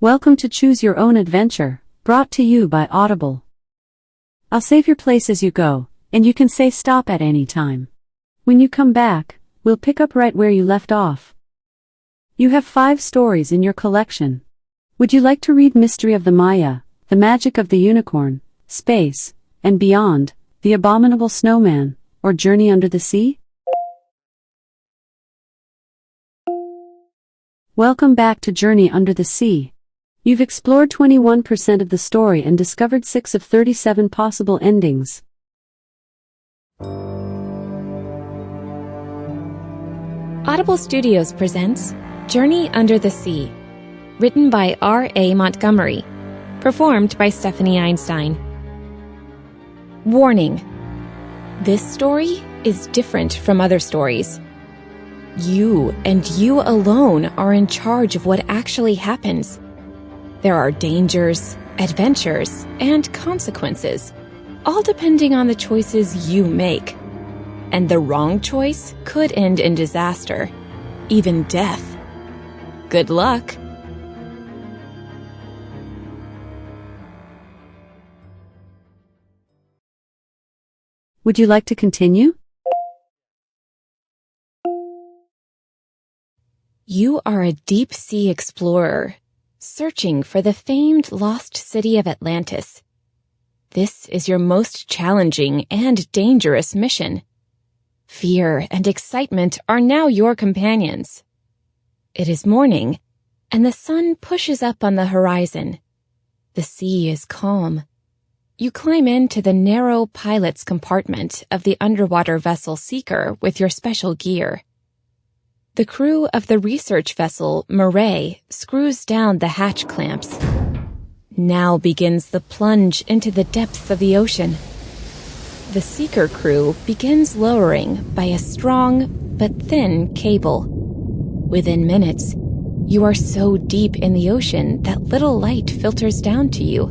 Welcome to Choose Your Own Adventure, brought to you by Audible. I'll save your place as you go, and you can say stop at any time. When you come back, we'll pick up right where you left off. You have 5 stories in your collection. Would you like to read Mystery of the Maya, The Magic of the Unicorn, Space, and Beyond, The Abominable Snowman, or Journey Under the Sea? Welcome back to Journey Under the Sea. You've explored 21% of the story and discovered 6 of 37 possible endings. Audible Studios presents Journey Under the Sea, written by R.A. Montgomery, performed by Stephanie Einstein. Warning: this story is different from other stories. You and you alone are in charge of what actually happens. There are dangers, adventures, and consequences, all depending on the choices you make. And the wrong choice could end in disaster, even death. Good luck! Would you like to continue? You are a deep-sea explorer, searching for the famed lost city of Atlantis. This is your most challenging and dangerous mission. Fear and excitement are now your companions. It is morning, and the sun pushes up on the horizon. The sea is calm. You climb into the narrow pilot's compartment of the underwater vessel Seeker with your special gear. The crew of the research vessel Murray screws down the hatch clamps. Now begins the plunge into the depths of the ocean. The Seeker crew begins lowering by a strong but thin cable. Within minutes, you are so deep in the ocean that little light filters down to you.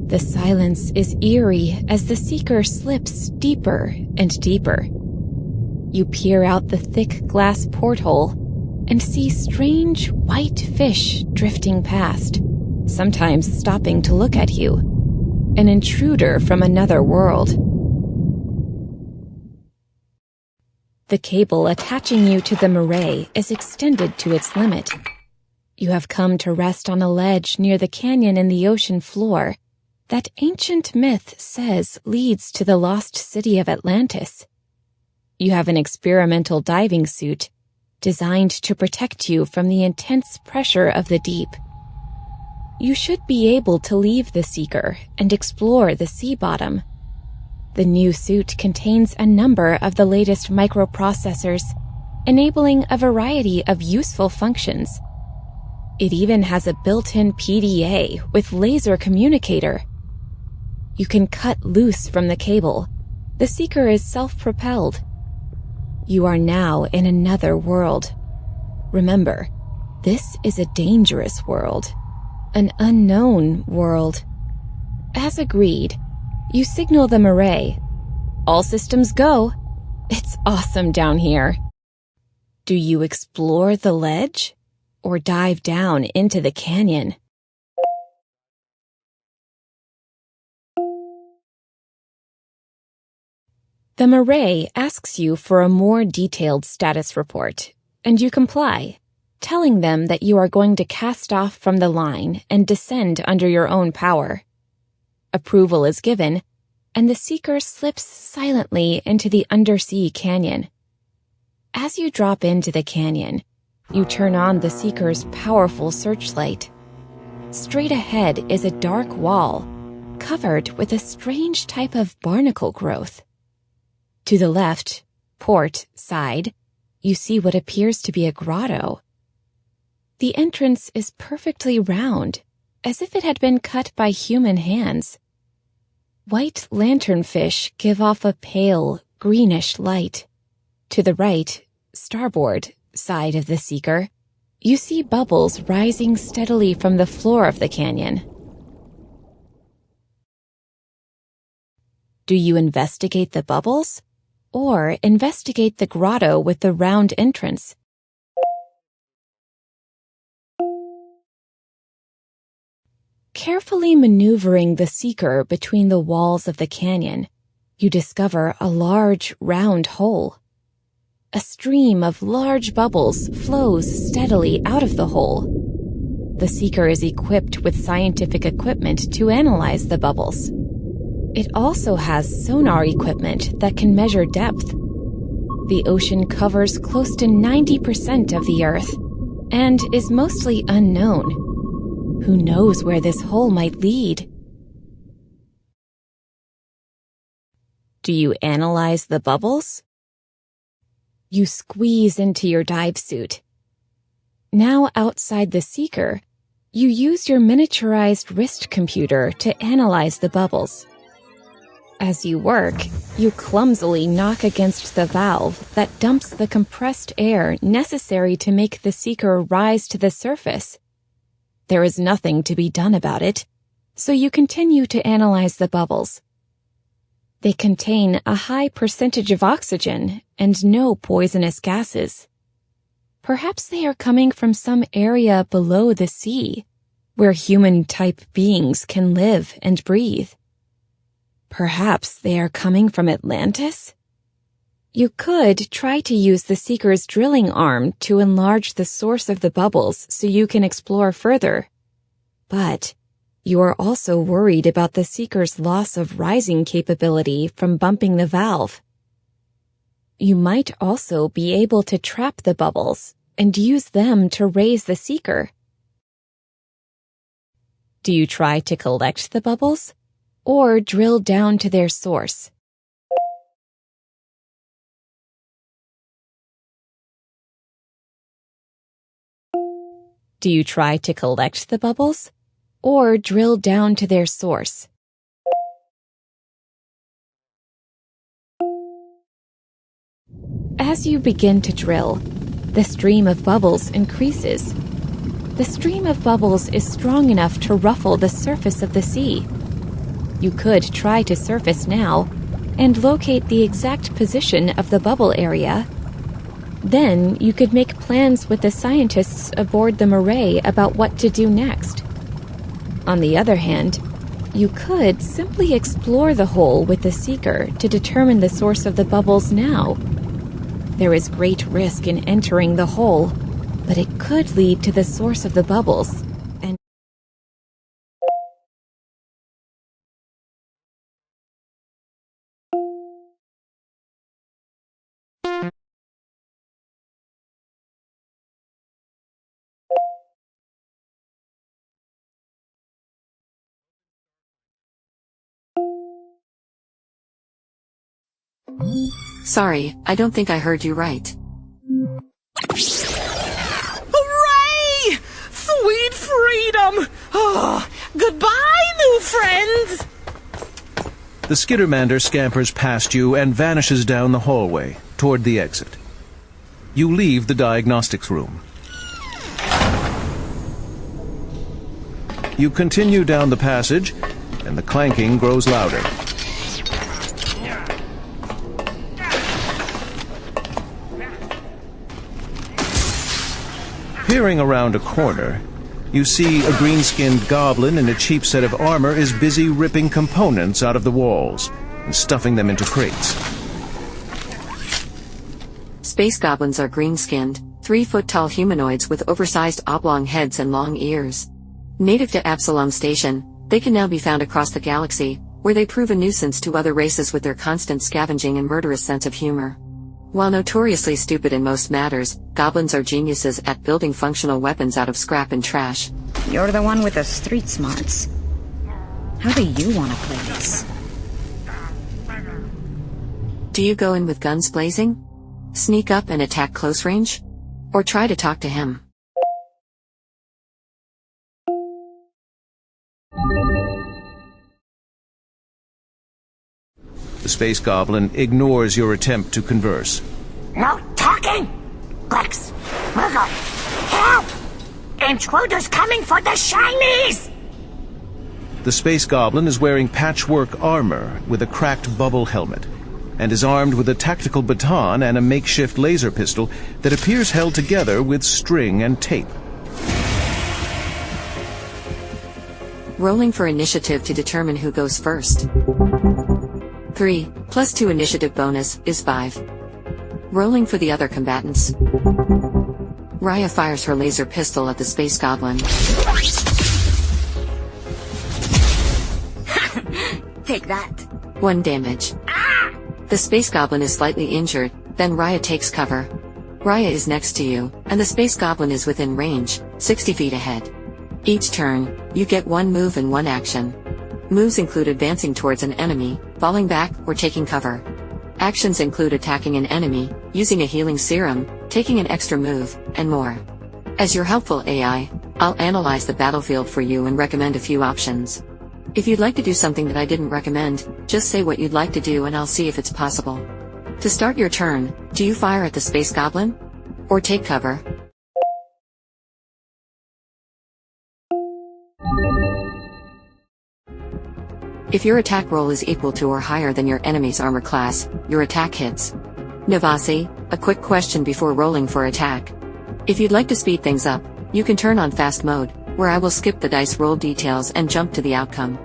The silence is eerie as the Seeker slips deeper and deeper. You peer out the thick glass porthole and see strange white fish drifting past, sometimes stopping to look at you. An intruder from another world. The cable attaching you to the Murray is extended to its limit. You have come to rest on a ledge near the canyon in the ocean floor that ancient myth says leads to the lost city of Atlantis. You have an experimental diving suit designed to protect you from the intense pressure of the deep. You should be able to leave the Seeker and explore the sea bottom. The new suit contains a number of the latest microprocessors, enabling a variety of useful functions. It even has a built-in PDA with laser communicator. You can cut loose from the cable. The Seeker is self-propelled. You are now in another world. Remember, this is a dangerous world. An unknown world. As agreed, you signal the Murray. All systems go. It's awesome down here. Do you explore the ledge or dive down into the canyon? The Murray asks you for a more detailed status report, and you comply, telling them that you are going to cast off from the line and descend under your own power. Approval is given, and the Seeker slips silently into the undersea canyon. As you drop into the canyon, you turn on the Seeker's powerful searchlight. Straight ahead is a dark wall, covered with a strange type of barnacle growth. To the left, port side, you see what appears to be a grotto. The entrance is perfectly round, as if it had been cut by human hands. White lanternfish give off a pale, greenish light. To the right, starboard side of the Seeker, you see bubbles rising steadily from the floor of the canyon. Do you investigate the bubbles? Or investigate the grotto with the round entrance? carefully maneuvering the Seeker between the walls of the canyon, you discover a large, round hole. A stream of large bubbles flows steadily out of the hole. The Seeker is equipped with scientific equipment to analyze the bubbles. It also has sonar equipment that can measure depth. The ocean covers close to 90% of the Earth and is mostly unknown. Who knows where this hole might lead? Do you analyze the bubbles? You squeeze into your dive suit. Now outside the Seeker, you use your miniaturized wrist computer to analyze the bubbles. As you work, you clumsily knock against the valve that dumps the compressed air necessary to make the Seeker rise to the surface. There is nothing to be done about it, so you continue to analyze the bubbles. They contain a high percentage of oxygen and no poisonous gases. Perhaps they are coming from some area below the sea, where human-type beings can live and breathe. Perhaps they are coming from Atlantis? You could try to use the Seeker's drilling arm to enlarge the source of the bubbles so you can explore further. But you are also worried about the Seeker's loss of rising capability from bumping the valve. You might also be able to trap the bubbles and use them to raise the Seeker. Do you try to collect the bubbles or drill down to their source? Do you try to collect the bubbles or drill down to their source? As you begin to drill, the stream of bubbles increases. The stream of bubbles is strong enough to ruffle the surface of the sea. You could try to surface now and locate the exact position of the bubble area. Then you could make plans with the scientists aboard the Mirai about what to do next. On the other hand, you could simply explore the hole with the Seeker to determine the source of the bubbles now. There is great risk in entering the hole, but it could lead to the source of the bubbles. And Sorry, I don't think I heard you right. Hooray! Sweet freedom! Oh, goodbye, new friends! The Skittermander scampers past you and vanishes down the hallway, toward the exit. You leave the diagnostics room. You continue down the passage, and the clanking grows louder. Peering around a corner, you see a green-skinned goblin in a cheap set of armor is busy ripping components out of the walls and stuffing them into crates. Space goblins are green-skinned, 3-foot-tall humanoids with oversized oblong heads and long ears. Native to Absalom Station, they can now be found across the galaxy, where they prove a nuisance to other races with their constant scavenging and murderous sense of humor. While notoriously stupid in most matters, goblins are geniuses at building functional weapons out of scrap and trash. You're the one with the street smarts. How do you want to play this? Do you go in with guns blazing? Sneak up and attack close range? Or try to talk to him? The space goblin ignores your attempt to converse. No talking! Glex! Murgle! Help! Intruders coming for the shinies! The space goblin is wearing patchwork armor with a cracked bubble helmet, and is armed with a tactical baton and a makeshift laser pistol that appears held together with string and tape. Rolling for initiative to determine who goes first. 3 plus 2 initiative bonus is 5. Rolling for the other combatants. Raya fires her laser pistol at the space goblin. Take that. 1 damage. The space goblin is slightly injured, then Raya takes cover. Raya is next to you, and the space goblin is within range, 60 feet ahead. Each turn, you get 1 move and 1 action. Moves include advancing towards an enemy, falling back, or taking cover. Actions include attacking an enemy, using a healing serum, taking an extra move, and more. As your helpful AI, I'll analyze the battlefield for you and recommend a few options. If you'd like to do something that I didn't recommend, just say what you'd like to do and I'll see if it's possible. To start your turn, do you fire at the space goblin? Or take cover? If your attack roll is equal to or higher than your enemy's armor class, your attack hits. Navasi, a quick question before rolling for attack. If you'd like to speed things up, you can turn on fast mode, where I will skip the dice roll details and jump to the outcome.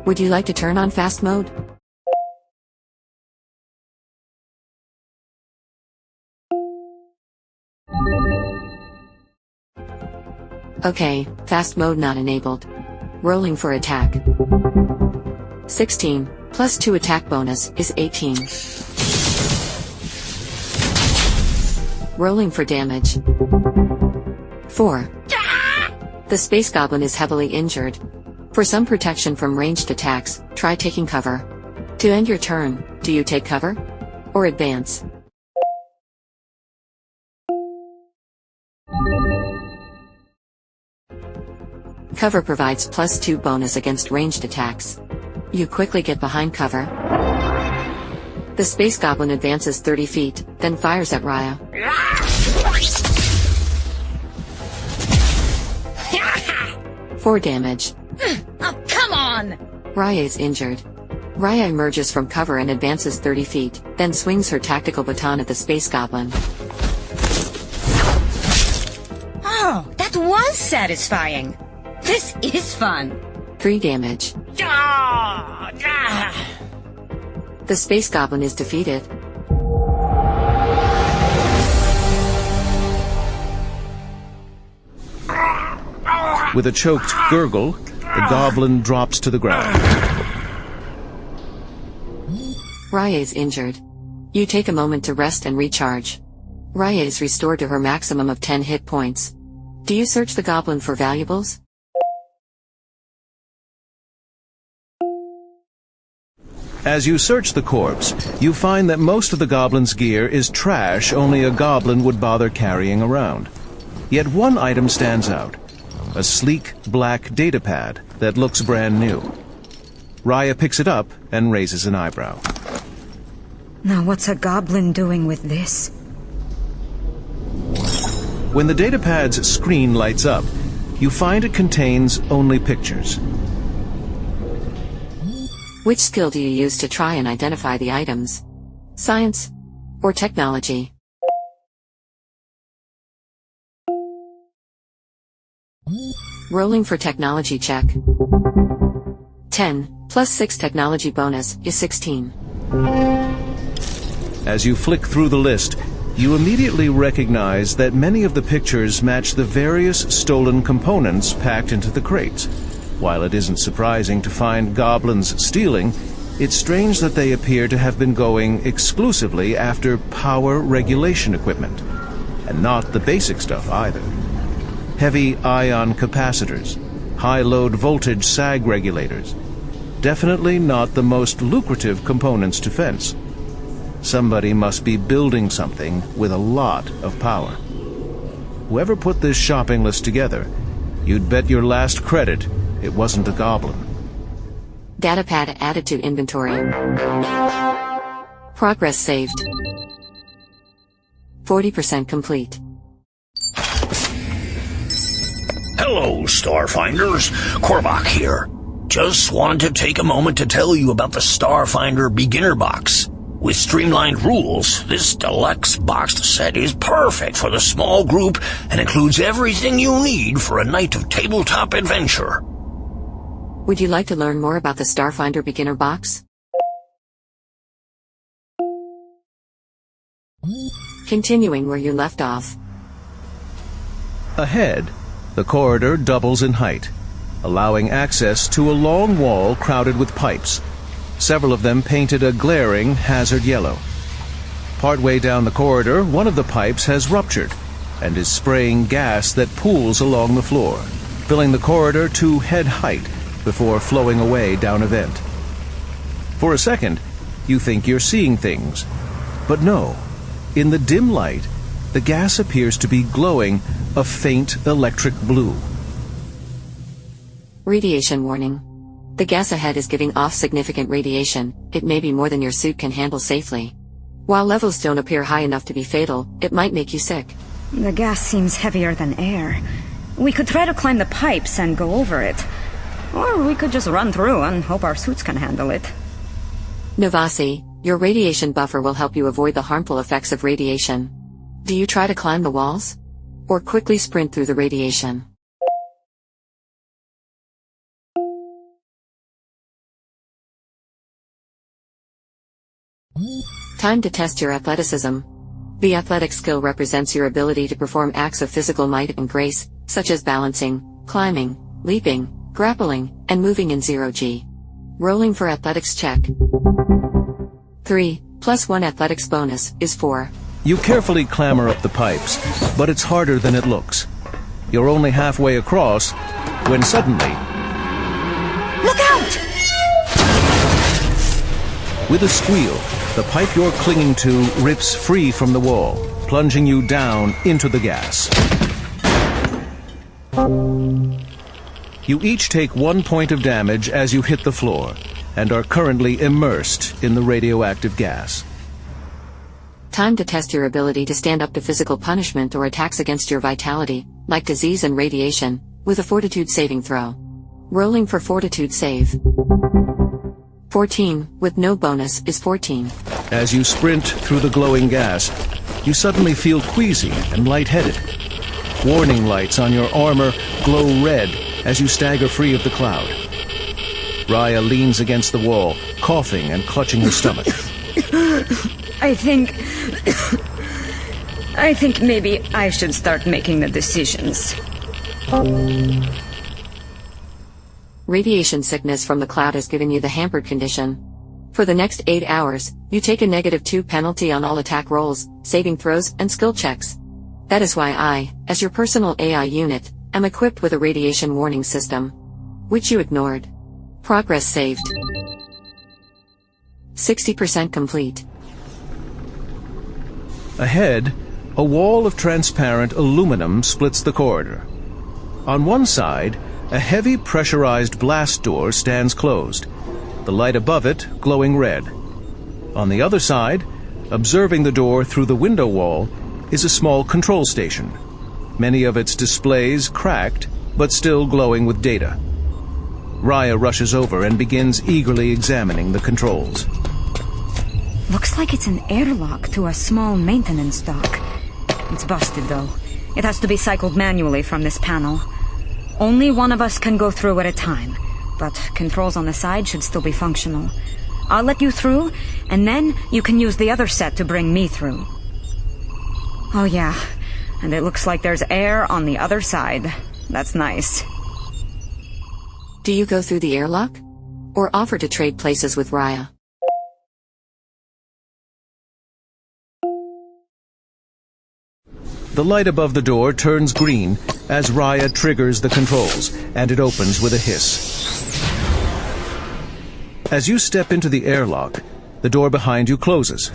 Would you like to turn on fast mode? Okay, fast mode not enabled. Rolling for attack. 16 plus 2 attack bonus is 18. Rolling for damage. 4. The space goblin is heavily injured. For some protection from ranged attacks, try taking cover. To end your turn, do you take cover? Or advance? Cover provides +2 bonus against ranged attacks. You quickly get behind cover. The space goblin advances 30 feet, then fires at Raya. 4 damage. Oh, come on! Raya is injured. Raya emerges from cover and advances 30 feet, then swings her tactical baton at the space goblin. Oh, that was satisfying. This is fun. 3 damage. The space goblin is defeated. With a choked gurgle, the goblin drops to the ground. Raya is injured. You take a moment to rest and recharge. Raya is restored to her maximum of 10 hit points. Do you search the goblin for valuables? As you search the corpse, you find that most of the goblin's gear is trash only a goblin would bother carrying around. Yet one item stands out. A sleek, black datapad that looks brand new. Raya picks it up and raises an eyebrow. Now what's a goblin doing with this? When the datapad's screen lights up, you find it contains only pictures. Which skill do you use to try and identify the items? Science or technology? Rolling for technology check. 10 plus 6 technology bonus is 16. As you flick through the list, you immediately recognize that many of the pictures match the various stolen components packed into the crates. While it isn't surprising to find goblins stealing, it's strange that they appear to have been going exclusively after power regulation equipment, and not the basic stuff either. Heavy ion capacitors, high-load voltage sag regulators. Definitely not the most lucrative components to fence. Somebody must be building something with a lot of power. Whoever put this shopping list together, you'd bet your last credit it wasn't a goblin. Datapad added to inventory. Progress saved. 40% complete. Hello, Starfinders. Korvac here. Just wanted to take a moment to tell you about the Starfinder Beginner Box. With streamlined rules, this deluxe boxed set is perfect for the small group and includes everything you need for a night of tabletop adventure. Would you like to learn more about the Starfinder beginner box? Continuing where you left off. Ahead, the corridor doubles in height, allowing access to a long wall crowded with pipes, several of them painted a glaring hazard yellow. Partway down the corridor, one of the pipes has ruptured and is spraying gas that pools along the floor, filling the corridor to head height before flowing away down a vent. For a second, you think you're seeing things, but no. In the dim light, the gas appears to be glowing a faint electric blue. Radiation warning. The gas ahead is giving off significant radiation. It may be more than your suit can handle safely. While levels don't appear high enough to be fatal, it might make you sick. The gas seems heavier than air. We could try to climb the pipes and go over it. Or we could just run through and hope our suits can handle it. Novasi, your radiation buffer will help you avoid the harmful effects of radiation. Do you try to climb the walls? Or quickly sprint through the radiation? Time to test your athleticism. The athletic skill represents your ability to perform acts of physical might and grace, such as balancing, climbing, leaping, grappling, and moving in 0G. Rolling for athletics check. 3, plus 1 athletics bonus, is 4. You carefully clamber up the pipes, but it's harder than it looks. You're only halfway across, when suddenly... Look out! With a squeal, the pipe you're clinging to rips free from the wall, plunging you down into the gas. You each take 1 point of damage as you hit the floor, and are currently immersed in the radioactive gas. Time to test your ability to stand up to physical punishment or attacks against your vitality, like disease and radiation, with a fortitude saving throw. Rolling for fortitude save. 14, with no bonus, is 14. As you sprint through the glowing gas, you suddenly feel queasy and lightheaded. Warning lights on your armor glow red as you stagger free of the cloud. Raya leans against the wall, coughing and clutching her stomach. I think maybe I should start making the decisions. Radiation sickness from the cloud has given you the hampered condition. For the next 8 hours, you take a -2 penalty on all attack rolls, saving throws, and skill checks. That is why I, as your personal AI unit, am equipped with a radiation warning system. Which you ignored. Progress saved. 60% complete. Ahead, a wall of transparent aluminum splits the corridor. On one side, a heavy pressurized blast door stands closed, the light above it glowing red. On the other side, observing the door through the window wall, is a small control station, many of its displays cracked, but still glowing with data. Raya rushes over and begins eagerly examining the controls. Looks like it's an airlock to a small maintenance dock. It's busted, though. It has to be cycled manually from this panel. Only one of us can go through at a time, but controls on the side should still be functional. I'll let you through, and then you can use the other set to bring me through. Oh yeah, and it looks like there's air on the other side. That's nice. Do you go through the airlock? Or offer to trade places with Raya? The light above the door turns green as Raya triggers the controls, and it opens with a hiss. As you step into the airlock, the door behind you closes,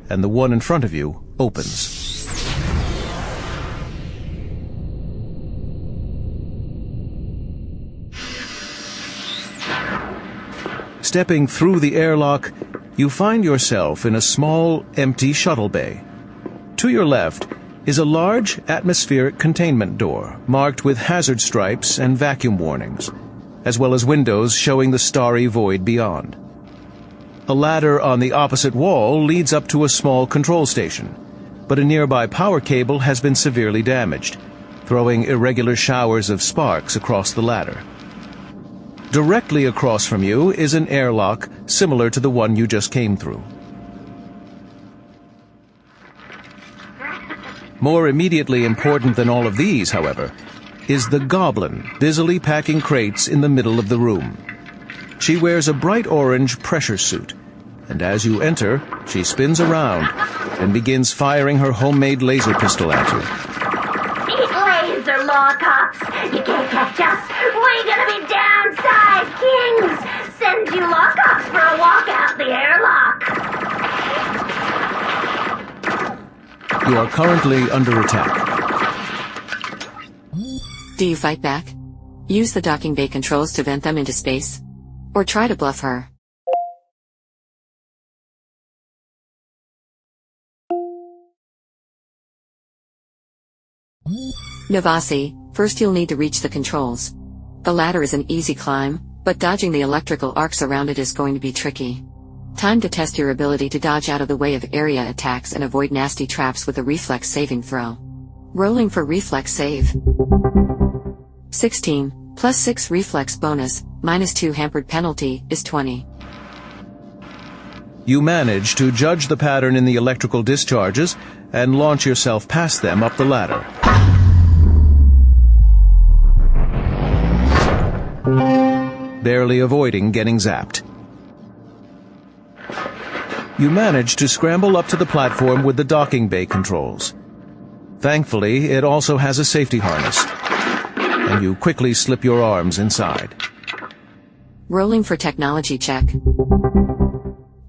and the one in front of you opens. Stepping through the airlock, you find yourself in a small, empty shuttle bay. To your left is a large atmospheric containment door marked with hazard stripes and vacuum warnings, as well as windows showing the starry void beyond. A ladder on the opposite wall leads up to a small control station, but a nearby power cable has been severely damaged, throwing irregular showers of sparks across the ladder. Directly across from you is an airlock similar to the one you just came through. More immediately important than all of these, however, is the goblin busily packing crates in the middle of the room. She wears a bright orange pressure suit, and as you enter, she spins around and begins firing her homemade laser pistol at you. Eat laser, lockups! You can't catch us! We're gonna be downside kings! Send you lockups for a walk out the airlock! You are currently under attack. Do you fight back? Use the docking bay controls to vent them into space? Or try to bluff her? Navasi, first you'll need to reach the controls. The ladder is an easy climb, but dodging the electrical arcs around it is going to be tricky. Time to test your ability to dodge out of the way of area attacks and avoid nasty traps with a reflex saving throw. Rolling for reflex save. 16, plus 6 reflex bonus, minus 2 hampered penalty, is 20. You manage to judge the pattern in the electrical discharges and launch yourself past them up the ladder. Barely avoiding getting zapped. You manage to scramble up to the platform with the docking bay controls. Thankfully, it also has a safety harness, and you quickly slip your arms inside. Rolling for technology check.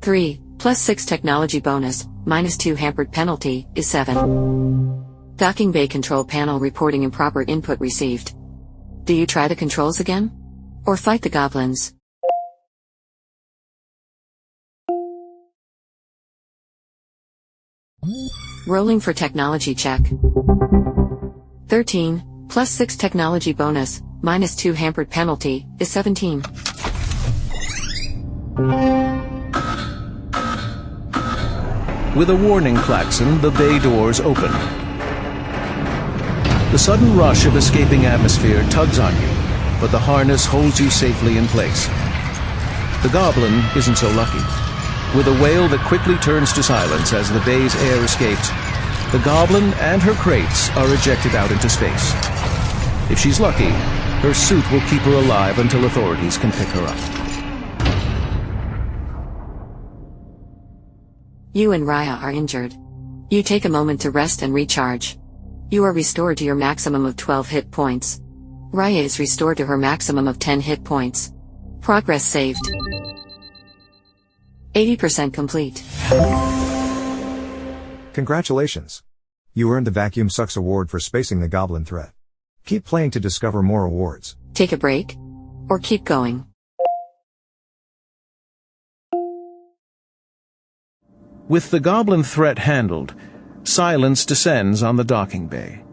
3, plus 6 technology bonus, minus 2 hampered penalty, is 7. Docking bay control panel reporting improper input received. Do you try the controls again? Or fight the goblins? Rolling for technology check. 13, plus 6 technology bonus, minus 2 hampered penalty, is 17. With a warning klaxon, the bay doors open. The sudden rush of escaping atmosphere tugs on you, but the harness holds you safely in place. The goblin isn't so lucky. With a wail that quickly turns to silence as the bay's air escapes, the goblin and her crates are ejected out into space. If she's lucky, her suit will keep her alive until authorities can pick her up. You and Raya are injured. You take a moment to rest and recharge. You are restored to your maximum of 12 hit points. Raya is restored to her maximum of 10 hit points. Progress saved. 80% complete. Congratulations. You earned the Vacuum Sucks award for spacing the goblin threat. Keep playing to discover more awards. Take a break? Or keep going? With the goblin threat handled, silence descends on the docking bay.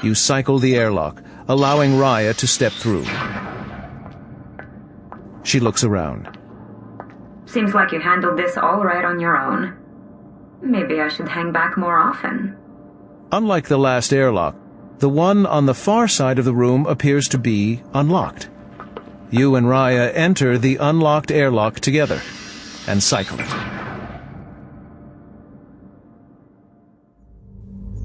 You cycle the airlock, allowing Raya to step through. She looks around. Seems like you handled this all right on your own. Maybe I should hang back more often. Unlike the last airlock, the one on the far side of the room appears to be unlocked. You and Raya enter the unlocked airlock together and cycle it.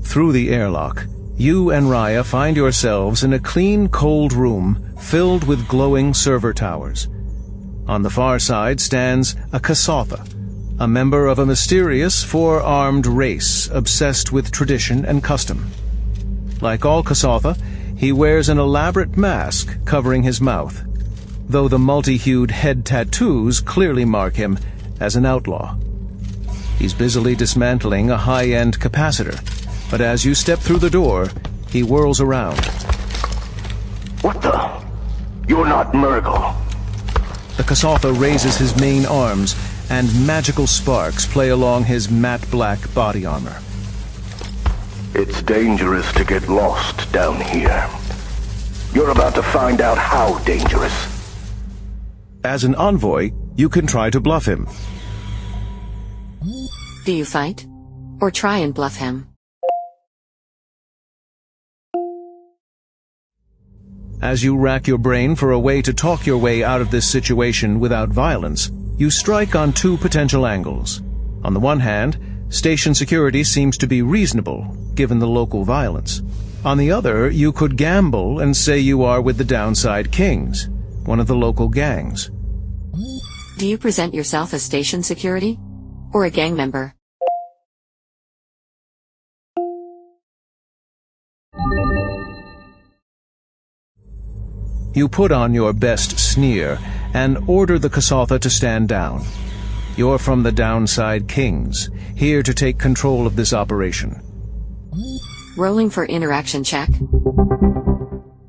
Through the airlock, you and Raya find yourselves in a clean, cold room filled with glowing server towers. On the far side stands a Kasatha, a member of a mysterious four-armed race obsessed with tradition and custom. Like all Kasatha, he wears an elaborate mask covering his mouth, though the multi-hued head tattoos clearly mark him as an outlaw. He's busily dismantling a high-end capacitor, but as you step through the door, he whirls around. What the? You're not Murgle. The Kasatha raises his main arms, and magical sparks play along his matte black body armor. It's dangerous to get lost down here. You're about to find out how dangerous. As an envoy, you can try to bluff him. Do you fight? Or try and bluff him? As you rack your brain for a way to talk your way out of this situation without violence, you strike on two potential angles. On the one hand, station security seems to be reasonable, given the local violence. On the other, you could gamble and say you are with the Downside Kings, one of the local gangs. Do you present yourself as station security? Or a gang member? You put on your best sneer and order the Kasatha to stand down. You're from the Downside Kings, here to take control of this operation. Rolling for interaction check.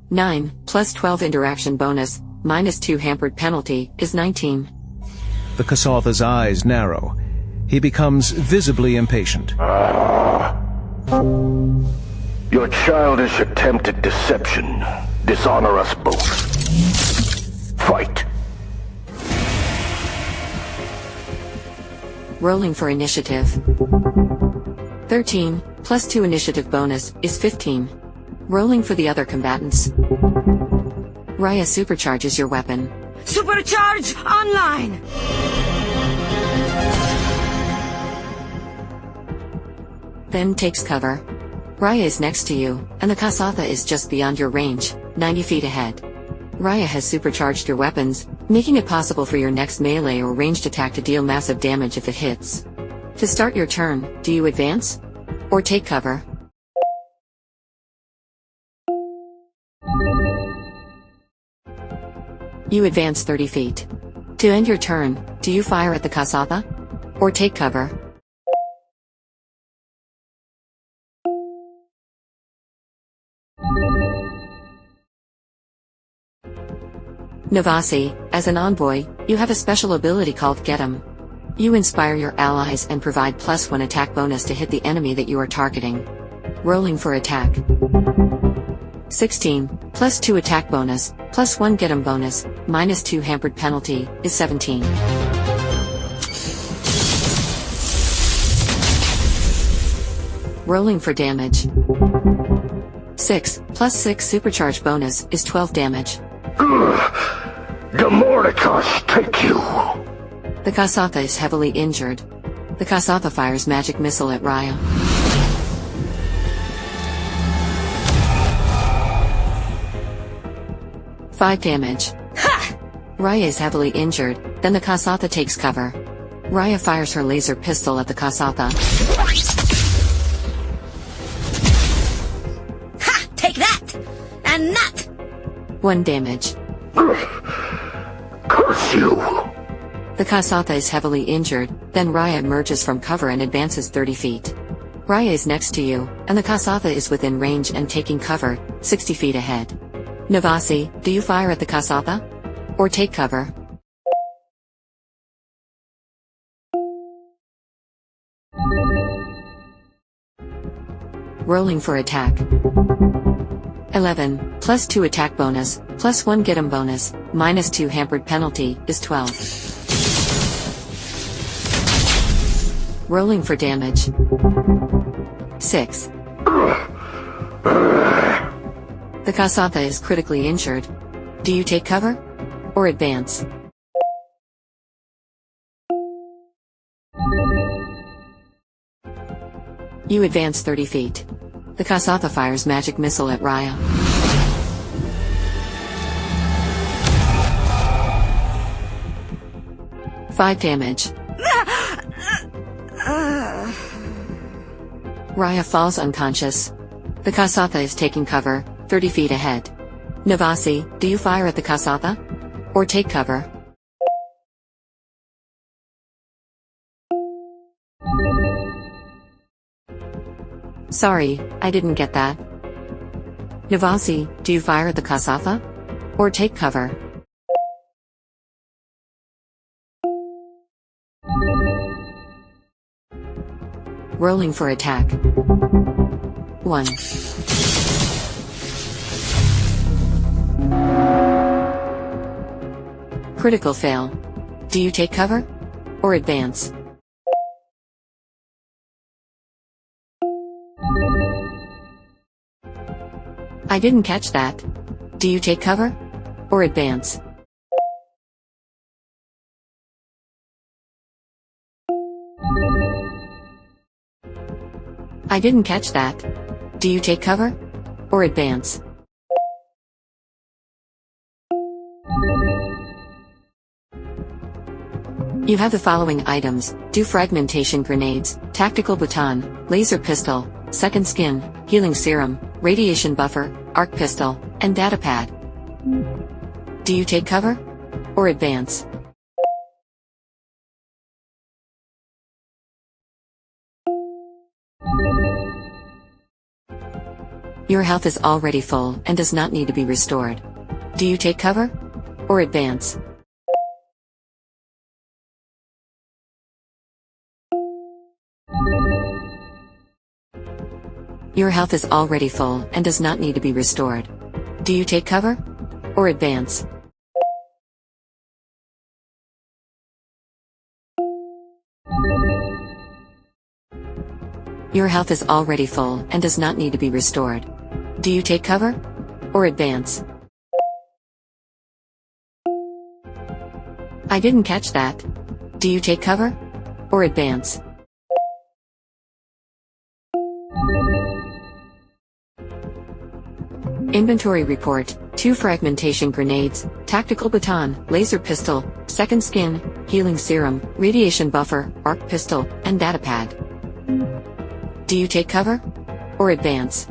9 plus 12 interaction bonus, minus 2 hampered penalty, is 19. The Kasatha's eyes narrow. He becomes visibly impatient. Your childish attempt at deception dishonor us both. Fight. Rolling for initiative. 13 plus 2 initiative bonus is 15. Rolling for the other combatants. Raya supercharges your weapon. Supercharge online! Then takes cover. Raya is next to you, and the Kasatha is just beyond your range, 90 feet ahead. Raya has supercharged your weapons, making it possible for your next melee or ranged attack to deal massive damage if it hits. To start your turn, do you advance? Or take cover? You advance 30 feet. To end your turn, do you fire at the Kasatha? Or take cover? Navasi, as an envoy, you have a special ability called Get 'em. You inspire your allies and provide +1 attack bonus to hit the enemy that you are targeting. Rolling for attack. 16, plus 2 attack bonus, +1 Get 'em bonus, minus 2 hampered penalty, is 17. Rolling for damage. 6, plus 6 supercharge bonus, is 12 damage. Demorticus, take you! The Kasatha is heavily injured. The Kasatha fires magic missile at Raya. Five damage. Ha! Raya is heavily injured, then the Kasatha takes cover. Raya fires her laser pistol at the Kasatha. Ha! Take that! And that! 1 damage. Curse you! The Kasatha is heavily injured, then Raya emerges from cover and advances 30 feet. Raya is next to you, and the Kasatha is within range and taking cover, 60 feet ahead. Navasi, do you fire at the Kasatha? Or take cover? Rolling for attack. 11, plus 2 attack bonus, +1 Get 'em bonus, minus 2 hampered penalty, is 12. Rolling for damage. 6. The Kasatha is critically injured. Do you take cover? Or advance? You advance 30 feet. The Kasatha fires magic missile at Raya. Five damage. Raya falls unconscious. The Kasatha is taking cover, 30 feet ahead. Navasi, do you fire at the Kasatha? Or take cover? Sorry, I didn't get that. Navasi, do you fire at the Kasatha? Or take cover? Rolling for attack. 1. Critical fail. Do you take cover? Or advance? I didn't catch that. Do you take cover? Or advance? I didn't catch that. Do you take cover? Or advance? You have the following items: defragmentation grenades, tactical baton, laser pistol, second skin, healing serum, radiation buffer, arc pistol, and datapad. Do you take cover? Or advance? Your health is already full and does not need to be restored. Do you take cover? Or advance? Your health is already full and does not need to be restored. Do you take cover? Or advance? Your health is already full and does not need to be restored. Do you take cover? Or advance? I didn't catch that. Do you take cover? Or advance? Inventory report: 2 fragmentation grenades, tactical baton, laser pistol, second skin, healing serum, radiation buffer, arc pistol, and datapad. Do you take cover? Or advance?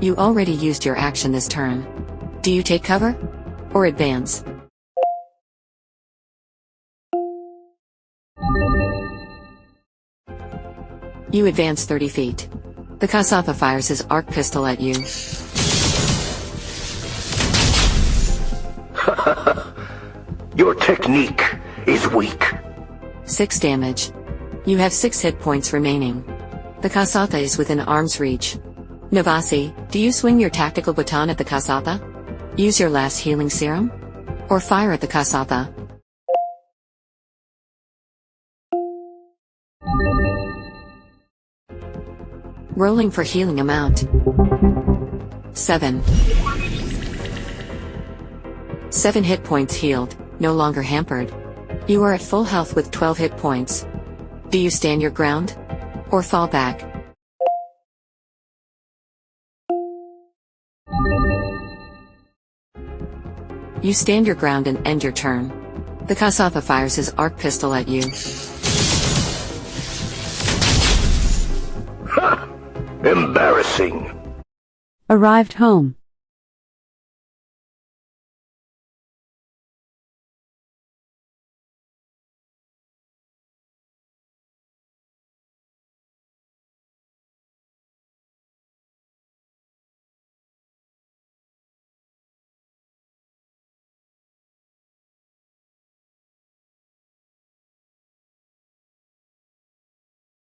You already used your action this turn. Do you take cover? Or advance? You advance 30 feet. The Kasatha fires his arc pistol at you. Your technique is weak. 6 damage. You have 6 hit points remaining. The Kasatha is within arm's reach. Navasi, do you swing your tactical baton at the Kasatha? Use your last healing serum? Or fire at the Kasatha? Rolling for healing amount. 7. 7 hit points healed, no longer hampered. You are at full health with 12 hit points. Do you stand your ground? Or fall back? You stand your ground and end your turn. The Kasatha fires his arc pistol at you. Embarrassing. Arrived home.